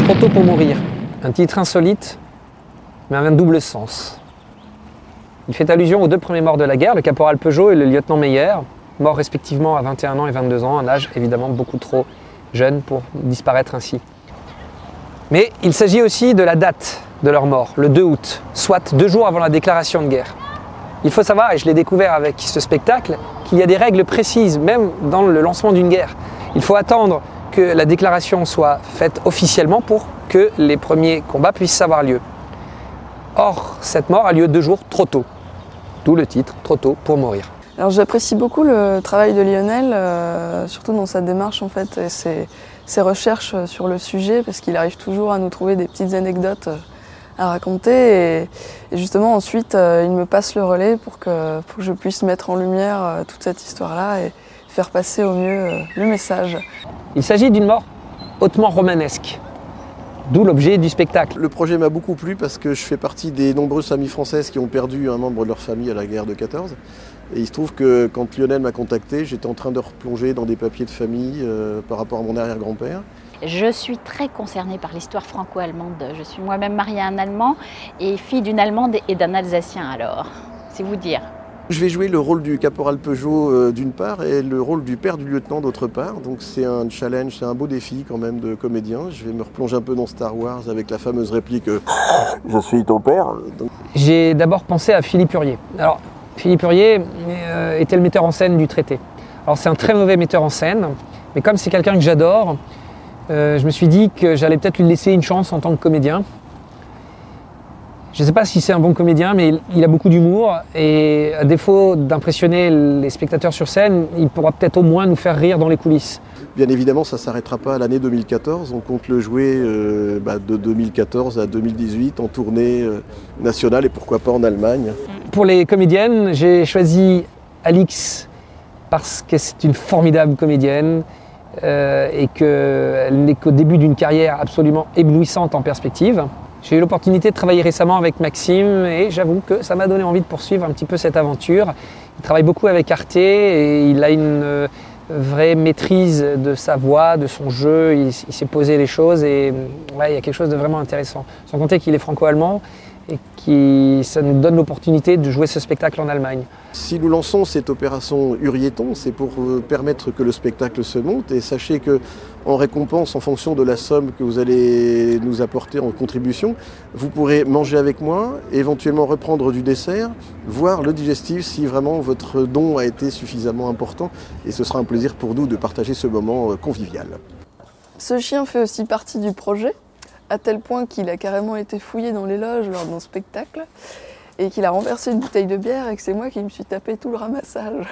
Trop tôt pour mourir, un titre insolite, mais un double sens. Il fait allusion aux deux premiers morts de la guerre, le caporal Peugeot et le lieutenant Meyer, morts respectivement à 21 ans et 22 ans, un âge évidemment beaucoup trop jeune pour disparaître ainsi. Mais il s'agit aussi de la date de leur mort, le 2 août, soit 2 jours avant la déclaration de guerre. Il faut savoir, et je l'ai découvert avec ce spectacle, qu'il y a des règles précises, même dans le lancement d'une guerre. Il faut attendre que la déclaration soit faite officiellement pour que les premiers combats puissent avoir lieu. Or, cette mort a lieu 2 jours trop tôt, d'où le titre « Trop tôt pour mourir ». Alors j'apprécie beaucoup le travail de Lionel, surtout dans sa démarche en fait, et ses recherches sur le sujet, parce qu'il arrive toujours à nous trouver des petites anecdotes à raconter, et justement ensuite il me passe le relais pour que je puisse mettre en lumière toute cette histoire-là et faire passer au mieux le message. Il s'agit d'une mort hautement romanesque, d'où l'objet du spectacle. Le projet m'a beaucoup plu parce que je fais partie des nombreuses familles françaises qui ont perdu un membre de leur famille à la guerre de 14. Et il se trouve que quand Lionel m'a contacté, j'étais en train de replonger dans des papiers de famille par rapport à mon arrière-grand-père. Je suis très concernée par l'histoire franco-allemande. Je suis moi-même mariée à un Allemand et fille d'une Allemande et d'un Alsacien alors, c'est vous dire. Je vais jouer le rôle du caporal Peugeot d'une part et le rôle du père du lieutenant d'autre part. Donc c'est un challenge, c'est un beau défi quand même de comédien. Je vais me replonger un peu dans Star Wars avec la fameuse réplique « Je suis ton père ». J'ai d'abord pensé à Philippe Hurier. Alors, Philippe Hurier était le metteur en scène du traité. Alors c'est un très mauvais metteur en scène, mais comme c'est quelqu'un que j'adore, je me suis dit que j'allais peut-être lui laisser une chance en tant que comédien. Je ne sais pas si c'est un bon comédien, mais il a beaucoup d'humour et à défaut d'impressionner les spectateurs sur scène, il pourra peut-être au moins nous faire rire dans les coulisses. Bien évidemment, ça ne s'arrêtera pas à l'année 2014. On compte le jouer de 2014 à 2018 en tournée nationale et pourquoi pas en Allemagne. Pour les comédiennes, j'ai choisi Alix parce que c'est une formidable comédienne et qu'elle n'est qu'au début d'une carrière absolument éblouissante en perspective. J'ai eu l'opportunité de travailler récemment avec Maxime et j'avoue que ça m'a donné envie de poursuivre un petit peu cette aventure. Il travaille beaucoup avec Arte et il a une vraie maîtrise de sa voix, de son jeu. Il s'est posé les choses et ouais, il y a quelque chose de vraiment intéressant. Sans compter qu'il est franco-allemand et ça nous donne l'opportunité de jouer ce spectacle en Allemagne. Si nous lançons cette opération Hurieton, c'est pour permettre que le spectacle se monte et sachez que en récompense, en fonction de la somme que vous allez nous apporter en contribution, vous pourrez manger avec moi, éventuellement reprendre du dessert, voir le digestif si vraiment votre don a été suffisamment important et ce sera un plaisir pour nous de partager ce moment convivial. Ce chien fait aussi partie du projet, à tel point qu'il a carrément été fouillé dans les loges lors d'un spectacle et qu'il a renversé une bouteille de bière et que c'est moi qui me suis tapé tout le ramassage.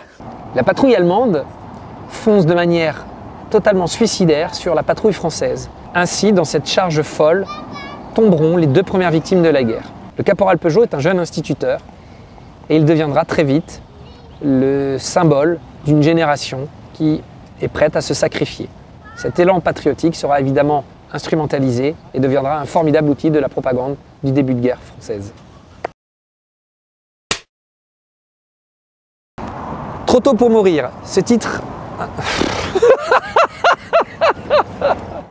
La patrouille allemande fonce de manière totalement suicidaire sur la patrouille française. Ainsi, dans cette charge folle, tomberont les 2 premières victimes de la guerre. Le caporal Peugeot est un jeune instituteur et il deviendra très vite le symbole d'une génération qui est prête à se sacrifier. Cet élan patriotique sera évidemment instrumentalisé et deviendra un formidable outil de la propagande du début de guerre française. Trop tôt pour mourir, ce titre